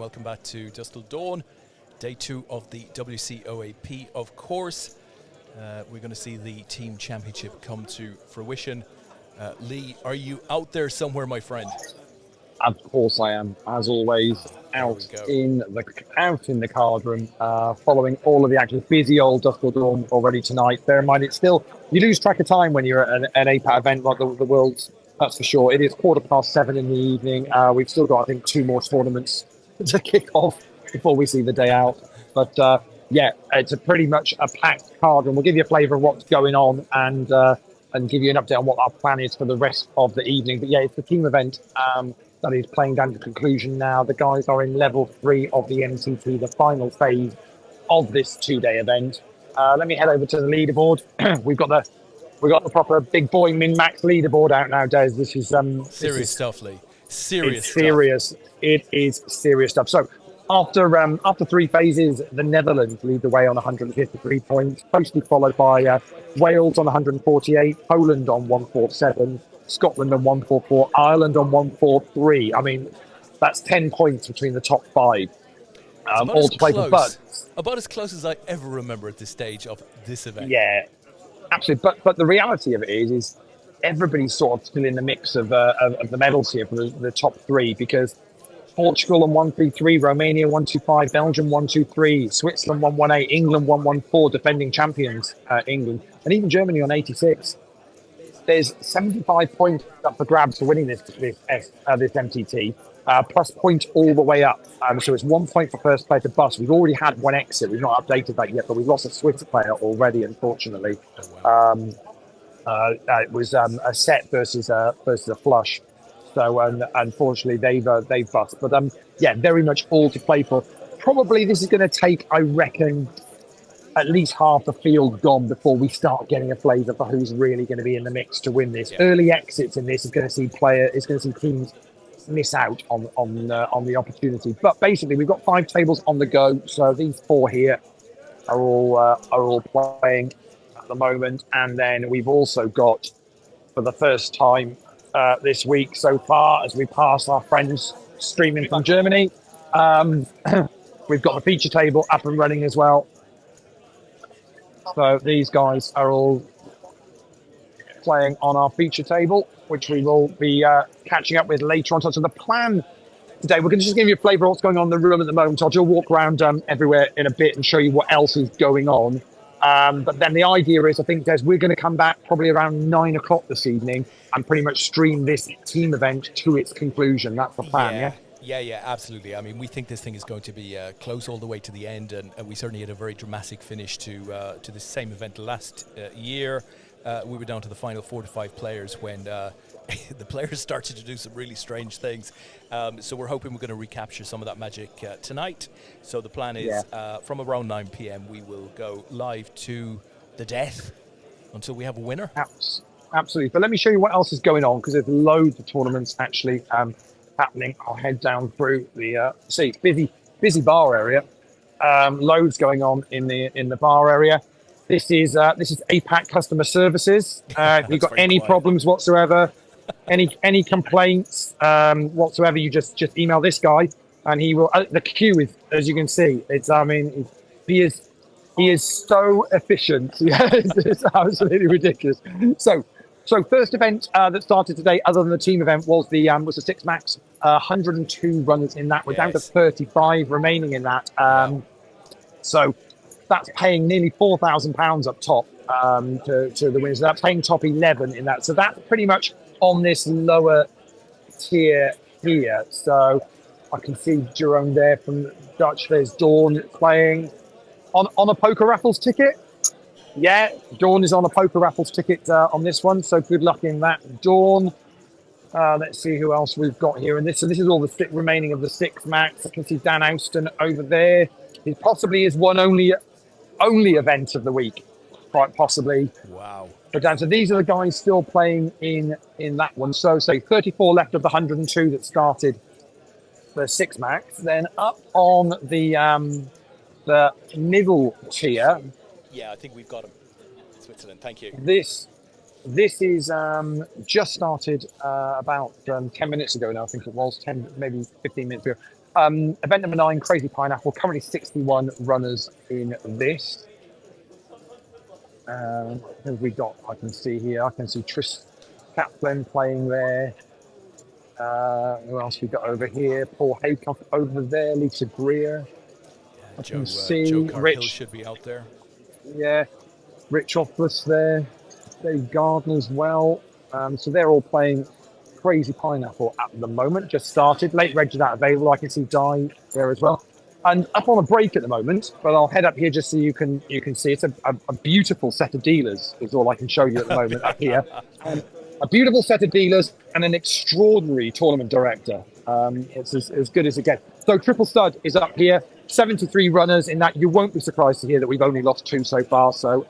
welcome back to Dusk Till Dawn, day 2 of the WCOAP, of course. We're going to see the team championship come to fruition. Leigh, are you out there somewhere, my friend? Of course I am, as always, out in the card room, following all of the action. Busy old Dusk Till Dawn already tonight. Bear in mind, it's still, you lose track of time when you're at an APAT event like the World's, that's for sure. It is 7:15 in the evening. We've still got, I think, 2 more tournaments to kick off before we see the day out. But yeah, it's pretty much a packed card room. We'll give you a flavour of what's going on and give you an update on what our plan is for the rest of the evening. But yeah, it's the team event. That is playing down to conclusion now. The guys are in level 3 of the MCT, the final phase of this 2-day event. Let me head over to the leaderboard. We've got the proper big boy min-max leaderboard out now, Des. This is serious stuff, Leigh. Serious stuff. It is serious stuff. So after 3 phases, the Netherlands lead the way on 153 points, closely followed by Wales on 148, Poland on 147. Scotland on 144, Ireland on 143. I mean, that's 10 points between the top 5. All to play for. About as close as I ever remember at this stage of this event. Yeah, absolutely. But the reality of it is everybody's sort of still in the mix of the medals here for the top 3, because Portugal on 133, Romania 125, Belgium 123, Switzerland 118, England 114, defending champions England, and even Germany on 86. There's 75 points up for grabs for winning this MTT, plus point all the way up. So it's 1 point for first player to bust. We've already had 1 exit. We've not updated that yet, but we've lost a Swiss player already, unfortunately. It was a set versus a flush. So unfortunately, they've bust. But yeah, very much all to play for. Probably this is going to take, I reckon, at least half the field gone before we start getting a flavour for who's really going to be in the mix to win this. Yeah. Early exits in this is going to see teams miss out on the opportunity. But basically, we've got 5 tables on the go. So these 4 here are all playing at the moment, and then we've also got, for the first time this week so far, as we pass our friends streaming from Germany, we've got the feature table up and running as well. So these guys are all playing on our feature table, which we will be catching up with later on. So the plan today, we're going to just give you a flavour of what's going on in the room at the moment. I'll walk around everywhere in a bit and show you what else is going on. But then the idea is, I think, Des, we're going to come back probably around 9 o'clock this evening and pretty much stream this team event to its conclusion. That's the plan, yeah? Yeah, absolutely. I mean, we think this thing is going to be close all the way to the end, and we certainly had a very dramatic finish to this same event last year. We were down to the final 4 to 5 players when the players started to do some really strange things. So we're hoping we're going to recapture some of that magic tonight. So the plan is from around 9 p.m. we will go live to the death until we have a winner. Absolutely. But let me show you what else is going on, because there's loads of tournaments actually happening. I'll head down through the busy bar area. Loads going on in the bar area. This is APAC customer services. If you've got any problems whatsoever, any complaints whatsoever, you just email this guy, and he will. The queue is, as you can see, he is so efficient. Yeah, it's absolutely ridiculous. So first event that started today, other than the team event, was the 6 max. 102 runners in that. We're down to 35 remaining in that. So that's paying nearly £4,000 up top to the winners. So that's paying top 11 in that. So that's pretty much on this lower tier here. So I can see Jerome there from Dutch. There's Dawn playing on a poker raffles ticket. Yeah, Dawn is on a poker raffles ticket on this one, so good luck in that, Dawn. Let's see who else we've got here. And this is all the remaining of the 6 max. I can see Dan Austin over there. It possibly is one only event of the week, quite possibly. Wow. But Dan, so these are the guys still playing in that one. So say 34 left of the 102 that started the 6 max. Then up on the middle tier. Yeah, I think we've got him. Switzerland, thank you. This is just started about 10 minutes ago now, I think it was, 10, maybe 15 minutes ago. Event number 9, Crazy Pineapple. Currently 61 runners in this. Who have we got? I can see here. I can see Tris Kaplan playing there. Who else we got over here? Paul Haycock over there. Lisa Greer. I can see Joe Carhill Rich. should be out there. Yeah, Rich Offless there. Dave Gardner as well. So they're all playing Crazy Pineapple at the moment. Just started. Late reg is out available. I can see Di there as well. And up on a break at the moment, but I'll head up here just so you can see. It's a beautiful set of dealers is all I can show you at the moment up here. A beautiful set of dealers and an extraordinary tournament director. It's as good as it gets. So Triple Stud is up here. 73 runners in that. You won't be surprised to hear that we've only lost 2 so far. So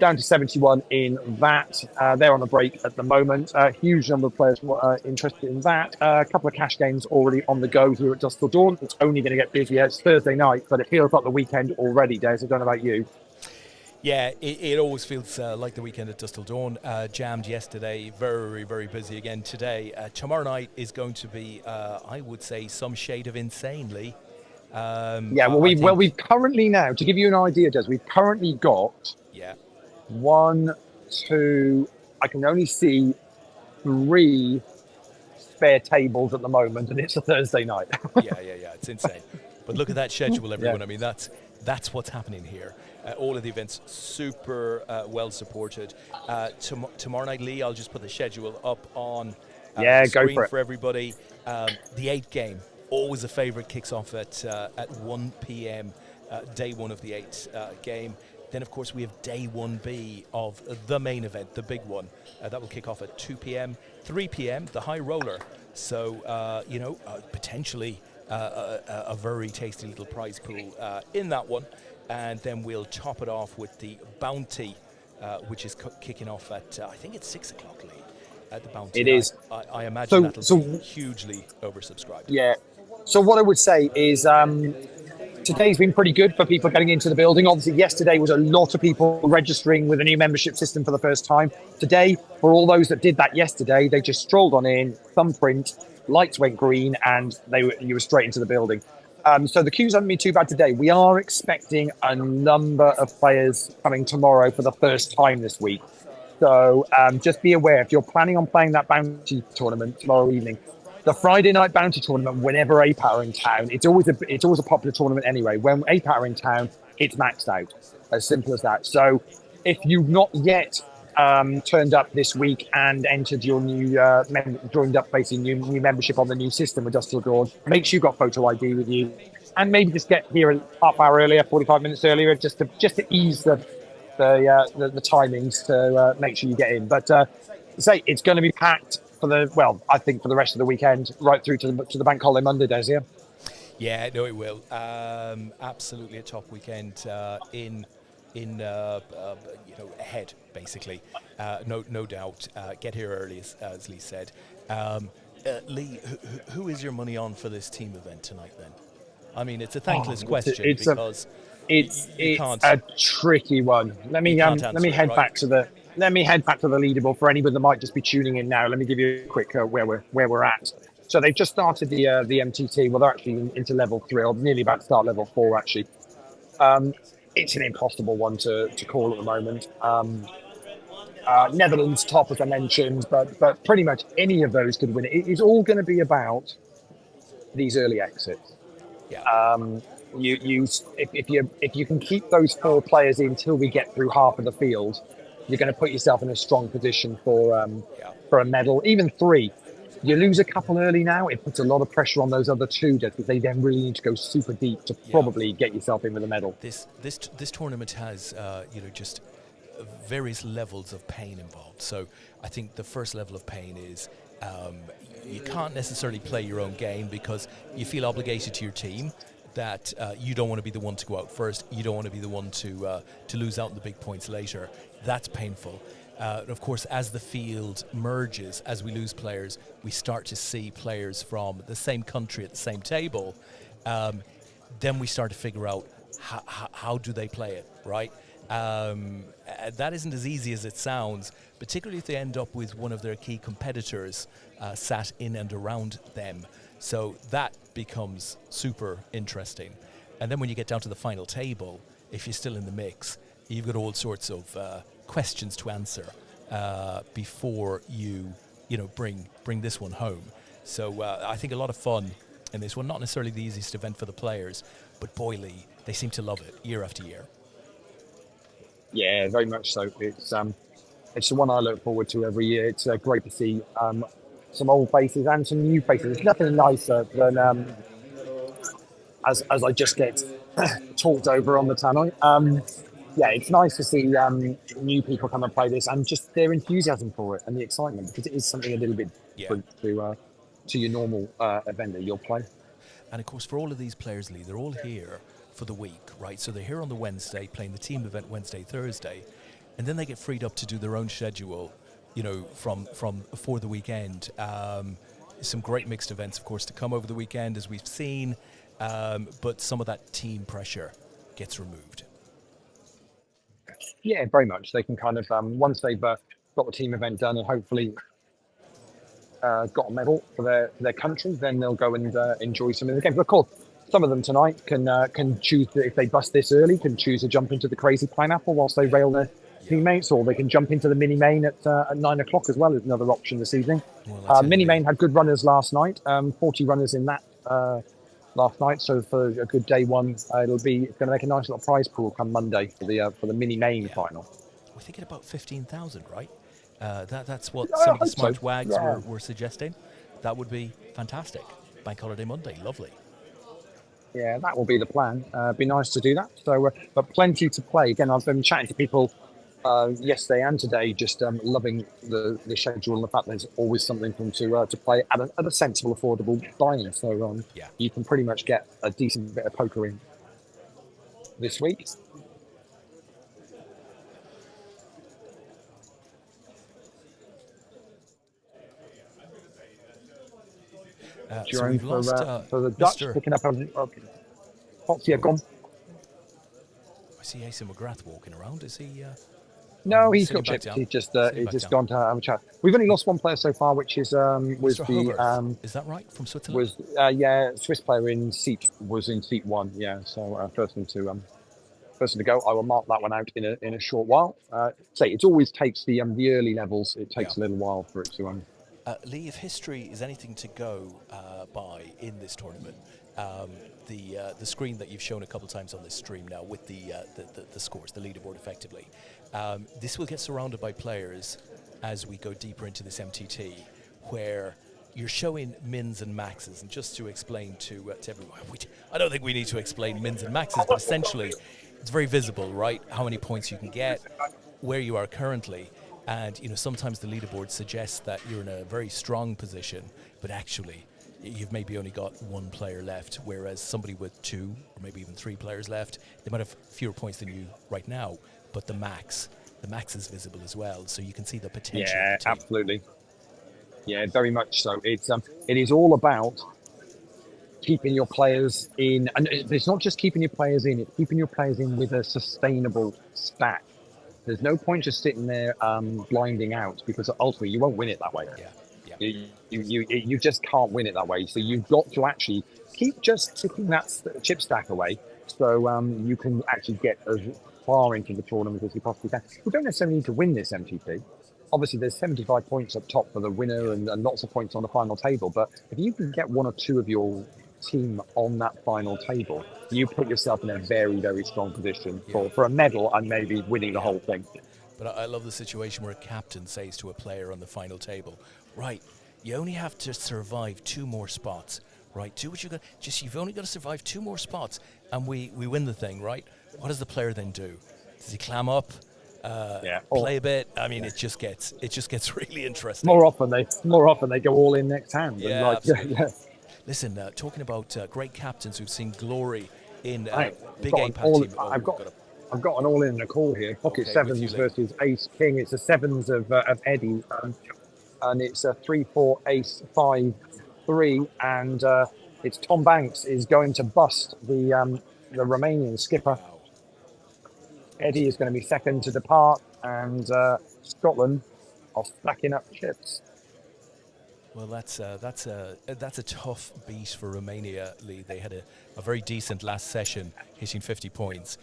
down to 71 in that. They're on a break at the moment. Huge number of players interested in that. A couple of cash games already on the go here at Dusk Till Dawn. It's only going to get busier. It's Thursday night, but it feels like the weekend already, Des. I don't know about you. Yeah, it always feels like the weekend at Dusk Till Dawn. Jammed yesterday, very, very busy again today. Tomorrow night is going to be, I would say, some shade of insanely. We've currently now, to give you an idea, Des, we've currently got 1, 2, I can only see 3 spare tables at the moment, and it's a Thursday night. yeah, it's insane. But look at that schedule, everyone. I mean, that's what's happening here. All of the events super well supported. Tomorrow night, Lee, I'll just put the schedule up on the screen for everybody. The 8 game, always a favourite, kicks off at 1 p.m. Day 1 of the 8 game. Then, of course, we have day 1B of the main event, the big one. That will kick off at 2 p.m., 3 p.m., the high roller. So, potentially a very tasty little prize pool in that one. And then we'll top it off with the bounty, which is kicking off at, I think it's 6 o'clock, Lee, at the bounty. It is. I imagine that'll be hugely oversubscribed. Yeah. So what I would say is today's been pretty good for people getting into the building. Obviously, yesterday was a lot of people registering with a new membership system for the first time. Today, for all those that did that yesterday, they just strolled on in, thumbprint, lights went green, and you were straight into the building. So the queues haven't been too bad today. We are expecting a number of players coming tomorrow for the first time this week. So just be aware, if you're planning on playing that bounty tournament tomorrow evening, the Friday night bounty tournament, whenever APAT are in town, it's always a popular tournament anyway. When APAT are in town, it's maxed out. As simple as that. So if you've not yet turned up this week and entered your new joined up basically new membership on the new system with Dusk Till Dawn, make sure you've got photo ID with you, and maybe just get here a half hour earlier, 45 minutes earlier, just to ease the timings to make sure you get in. But say it's going to be packed I think for the rest of the weekend, right through to the bank holiday Monday, Des, yeah? Yeah, no, it will. Absolutely a top weekend ahead, basically. No doubt. Get here early, as Lee said. Lee, who is your money on for this team event tonight, then? I mean, it's a thankless question because it's a tricky one. Let me head back to the leaderboard for anybody that might just be tuning in now. Let me give you a quick where we're at. So they've just started the MTT. Well, they're actually into level 3, or nearly about to start level 4, actually. It's an impossible one to call at the moment. Netherlands top, as I mentioned, but pretty much any of those could win it. It's all going to be about these early exits. Yeah. If you can keep those 4 players in till we get through half of the field, you're going to put yourself in a strong position for a medal. Even 3. You lose a couple early now, it puts a lot of pressure on those other 2 because they then really need to go super deep to probably get yourself in with a medal. This tournament has just various levels of pain involved. So I think the first level of pain is you can't necessarily play your own game because you feel obligated to your team, that you don't want to be the one to go out first. You don't want to be the one to lose out in the big points later. That's painful. Of course, as the field merges, as we lose players, we start to see players from the same country at the same table. Then we start to figure out how do they play it, right? That isn't as easy as it sounds, particularly if they end up with one of their key competitors sat in and around them. So that becomes super interesting. And then when you get down to the final table, if you're still in the mix, you've got all sorts of questions to answer before you bring this one home. So I think a lot of fun in this one. Not necessarily the easiest event for the players, but boy, Leigh, they seem to love it year after year. Yeah, very much so. It's the one I look forward to every year. It's great to see some old faces and some new faces. There's nothing nicer than as I just get talked over on the tannoy. Yeah, it's nice to see new people come and play this and just their enthusiasm for it and the excitement, because it is something a little bit different to your normal event that you'll play. And of course, for all of these players, Leigh, they're all here for the week, right? So they're here on the Wednesday, playing the team event Wednesday, Thursday, and then they get freed up to do their own schedule, from for the weekend. Some great mixed events, of course, to come over the weekend, as we've seen, but some of that team pressure gets removed. Yeah, very much. They can kind of once they've got the team event done and hopefully got a medal for their country, then they'll go and enjoy some of the games. But of course, some of them tonight can choose if they bust this early, can choose to jump into the crazy pineapple whilst they rail their teammates, or they can jump into the mini main at 9 o'clock as well as another option this evening. Well, mini main had good runners last night, 40 runners in that last night. So for a good day one, it's going to make a nice little prize pool come Monday for the mini main final. We're thinking about 15,000, right? That's what some of the smart wags were suggesting. That would be fantastic. Bank holiday Monday, lovely. Yeah, that will be the plan. Be nice to do that. So, but plenty to play. Again, I've been chatting to people yesterday and today, just loving the schedule and the fact there's always something for them to play at a sensible, affordable buy-in. So you can pretty much get a decent bit of poker in this week. So we've lost for the Dutch Mr. picking up gone. I see Asa McGrath walking around. Is he? No, he's got chipped. He's just gone to have a chat. We've only lost one player so far, which is was the is that right, from Switzerland? Was Swiss player was in seat 1. Yeah, so first one to go. I will mark that one out in a short while. It always takes the early levels. It takes a little while for it to Leigh, if history is anything to go by in this tournament, the screen that you've shown a couple of times on this stream now with the scores, the leaderboard effectively, this will get surrounded by players as we go deeper into this MTT, where you're showing mins and maxes. And just to explain to everyone, I don't think we need to explain mins and maxes, but essentially it's very visible, right? How many points you can get, where you are currently. And sometimes the leaderboard suggests that you're in a very strong position, but actually you've maybe only got one player left, whereas somebody with 2 or maybe even 3 players left, they might have fewer points than you right now, but the max is visible as well, so you can see the potential. Yeah, absolutely. Yeah, very much so. It is all about keeping your players in, and it's not just keeping your players in, it's keeping your players in with a sustainable stack. There's no point just sitting there blinding out, because ultimately you won't win it that way. You just can't win it that way. So you've got to actually keep just ticking that chip stack away, so you can actually get as far into the tournament as you possibly can. You don't necessarily need to win this MTP. Obviously, there's 75 points up top for the winner and lots of points on the final table. But if you can get 1 or 2 of your team on that final table, you put yourself in a very, very strong position for a medal and maybe winning the whole thing. But I love the situation where a captain says to a player on the final table, right, you only have to survive 2 more spots, right? Do what you got. You've only got to survive 2 more spots, and we win the thing, right? What does the player then do? Does he clam up? Play a bit. I mean, it just gets really interesting. More often they go all in next hand. Yeah, Listen, talking about great captains who've seen glory in big APAC team. I've got an all in a call here. Pocket sevens versus ace king. It's a sevens of Eddie, and it's a 3-4 ace 5-3, and it's Tom Banks is going to bust the Romanian skipper. Wow. Eddie is going to be second to depart, and Scotland are stacking up chips. Well, that's a tough beat for Romania, Lee. They had a very decent last session, hitting 50 points.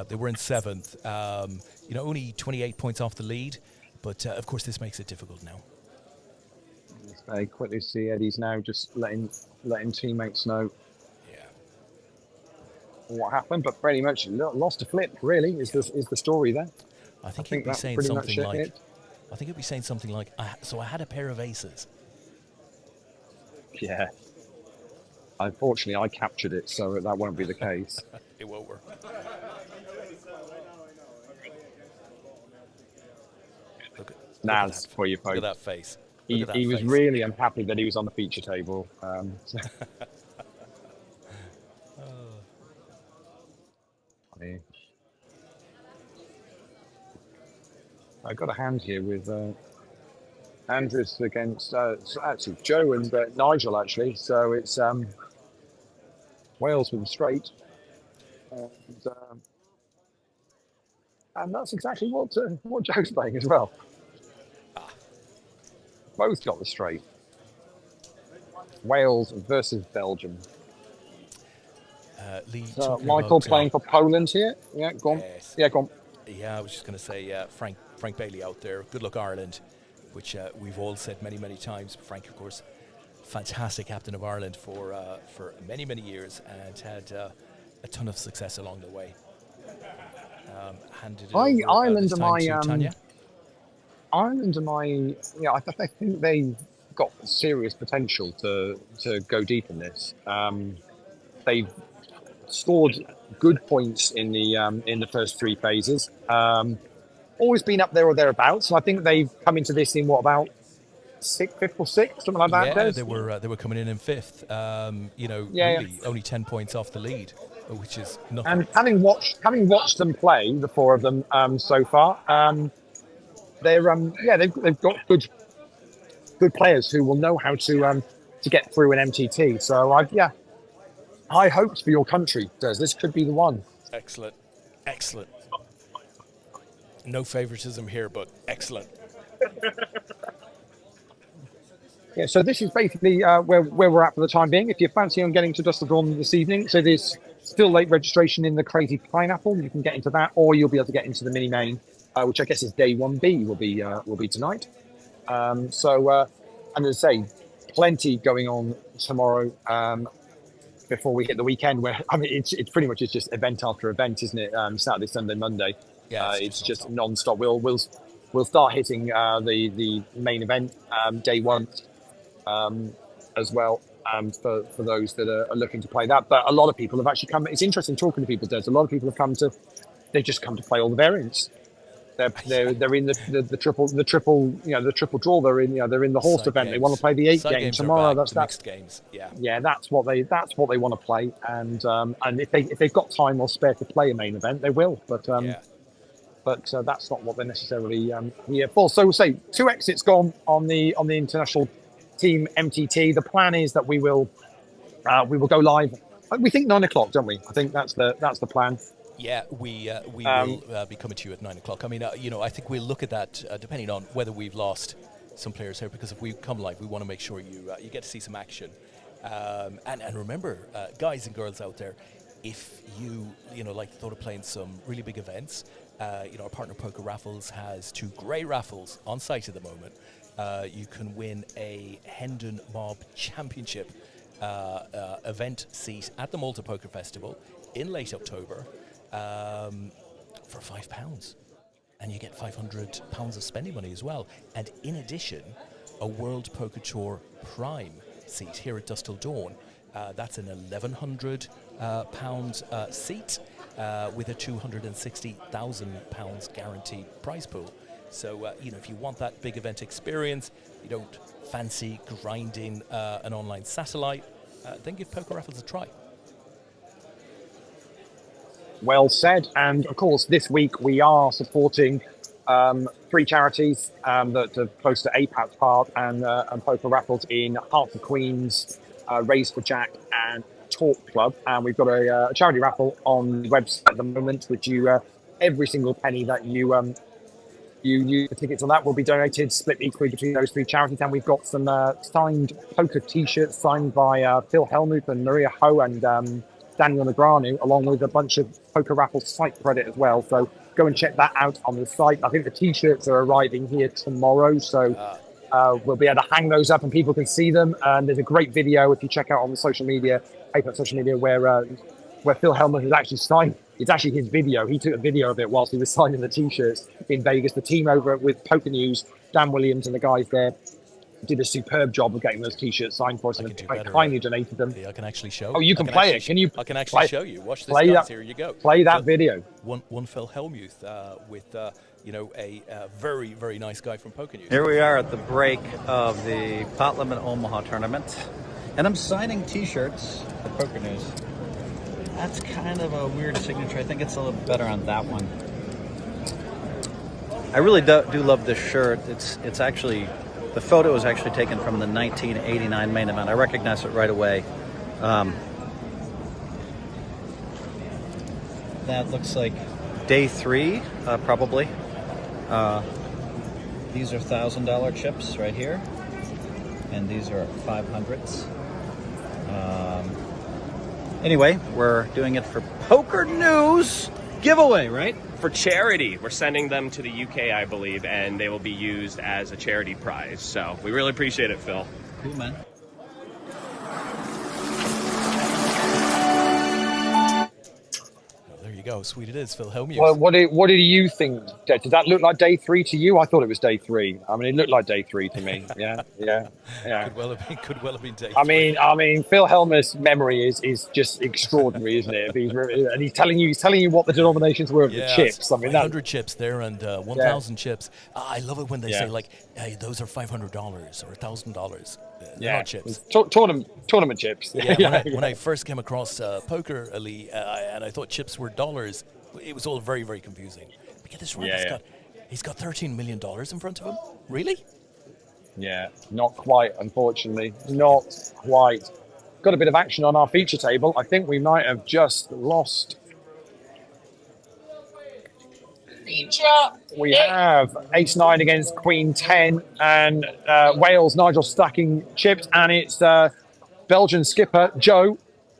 They were in seventh, only 28 points off the lead, but of course this makes it difficult now. Let's very quickly see Eddie's now just letting teammates know what happened, but pretty much lost a flip. Really, is the story there? I think he'd be saying something like, I think he'd be saying something like, so I had a pair of aces. Yeah. Unfortunately, I captured it, so that won't be the case. It won't work. Naz for your post. Look at that face. He was really unhappy that he was on the feature table. I got a hand here with Andrews against actually Joe and Nigel actually. So it's Wales with a straight, and that's exactly what Joe's playing as well. Both got the straight. Wales versus Belgium. Lee, so Michael playing for Poland here. Yeah, go on. Yes. Yeah, go on. Yeah, I was just going to say Frank Bailey out there. Good luck, Ireland, which we've all said many, many times. Frank, of course, fantastic captain of Ireland for many, many years and had a ton of success along the way. Ireland are my Tanya. Ireland are my I think they've got serious potential to go deep in this. They've scored good points in the first three phases. Always been up there or thereabouts. So I think they've come into this in about fifth or sixth, something like that. Yeah, they were coming in fifth. Really only 10 points off the lead, which is nothing. And having watched them play, the four of them so far, they've got good players who will know how to get through an MTT. So high hopes for your country, Des. This could be the one. Excellent. No favoritism here, but excellent. Yeah, so this is basically where we're at for the time being. If you fancy on getting to Dusseldorf this evening, so there's still late registration in the Crazy Pineapple. You can get into that, or you'll be able to get into the mini main, which I guess is day 1B will be tonight. And as I say, plenty going on tomorrow. Before we hit the weekend, where it's pretty much just event after event, isn't it? Saturday, Sunday, Monday. Yeah, it's just non-stop. We'll start hitting the main event day one as well. For those that are looking to play that, but a lot of people have actually come. It's interesting talking to people. There's a lot of people have come to. They just come to play all the variants. They're in the triple draw. They're in the horse event. They want to play the 8 game tomorrow. That's mixed games. Yeah. That's what they want to play. And if they've got time or spare to play a main event, they will. But that's not what they're necessarily here for. So we'll say 2 exits gone on the international team MTT. The plan is that we will go live. We think 9 o'clock, don't we? I think that's the plan. Yeah, we will be coming to you at 9 o'clock. I mean, I think we'll look at that depending on whether we've lost some players here, because if we come live, we want to make sure you get to see some action. And remember, guys and girls out there, if you like the thought of playing some really big events, our partner Poker Raffles has 2 great raffles on site at the moment. You can win a Hendon Mob Championship event seat at the Malta Poker Festival in late October. For £5, and you get £500 of spending money as well. And in addition, a World Poker Tour Prime seat here at Dustle Dawn. That's an £1,100 seat with a £260,000 guaranteed prize pool. So if you want that big event experience, you don't fancy grinding an online satellite, then give Poker Raffles a try. Well said. And of course, this week we are supporting 3 charities that are close to APAT's part and Poker Raffles in Hearts of Queens, Raise for Jack and Talk Club. And we've got a charity raffle on the website at the moment, which you every single penny that you the tickets on that will be donated, split equally between those 3 charities. And we've got some signed poker T-shirts signed by Phil Hellmuth and Maria Ho and Daniel Negreanu, along with a bunch of poker raffle site credit as well. So go and check that out on the site. I think the T-shirts are arriving here tomorrow, so we'll be able to hang those up and people can see them. And there's a great video if you check out on the social media, where Phil Hellmuth has actually signed. It's actually his video. He took a video of it whilst he was signing the T-shirts in Vegas. The team over with Poker News, Dan Williams and the guys there, did a superb job of getting those T-shirts signed for us and kindly donated them. Yeah, I can actually show. Oh, you can play it. Can you? I can actually show you. Watch this, guys. Here you go. Play that video. One Phil Hellmuth with a very, very nice guy from Poker News. Here we are at the break of the Pot Limit Omaha tournament, and I'm signing T-shirts for Poker News. That's kind of a weird signature. I think it's a little better on that one. I really do love this shirt. It's actually, the photo was actually taken from the 1989 main event. I recognize it right away. That looks like day 3, probably. These are $1,000 chips right here, and these are 500s. Anyway, we're doing it for Poker News giveaway, right? For charity. We're sending them to the UK, I believe, and they will be used as a charity prize. So we really appreciate it, Phil. Cool, man. There you go. Sweet it is, Phil Hellmuth. Well, what did you think? Did that look like day 3 to you? I thought it was day 3. I mean, it looked like day 3 to me. Yeah. Could well have been day 3. I mean, Phil Hellmuth's memory is just extraordinary, isn't it? And he's telling you what the denominations were of the chips. I mean, 100 chips there and 1,000 chips. I love it when they say like, "Hey, those are $500 or $1,000." Not chips. Tournament chips. When I first came across poker, Leigh, and I thought chips were dollars, it was all very, very confusing. But get this right, he's got $13 million in front of him. Really? Yeah, not quite, unfortunately. Not quite. Got a bit of action on our feature table. I think we might have just lost. We have ace-9 against queen-10, and Wales, Nigel stacking chips, and it's Belgian skipper Joe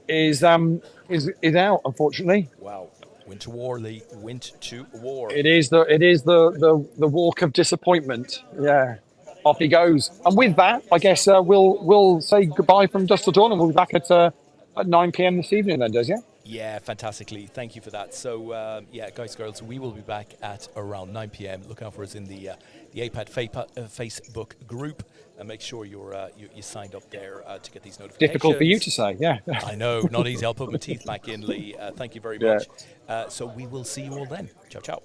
is out, unfortunately. Wow. Went to war, Leigh. Went to war. It is the walk of disappointment. Yeah. Off he goes. And with that, I guess we'll say goodbye from Dusk Till Dawn, and we'll be back at 9 p.m. this evening then, Des, yeah? Yeah, fantastically. Thank you for that. So, guys, girls, we will be back at around 9 p.m. Look out for us in the APAT Facebook group, and make sure you signed up there to get these notifications. Difficult for you to say, yeah. I know, not easy. I'll put my teeth back in, Leigh. Thank you very much. So we will see you all then. Ciao, ciao.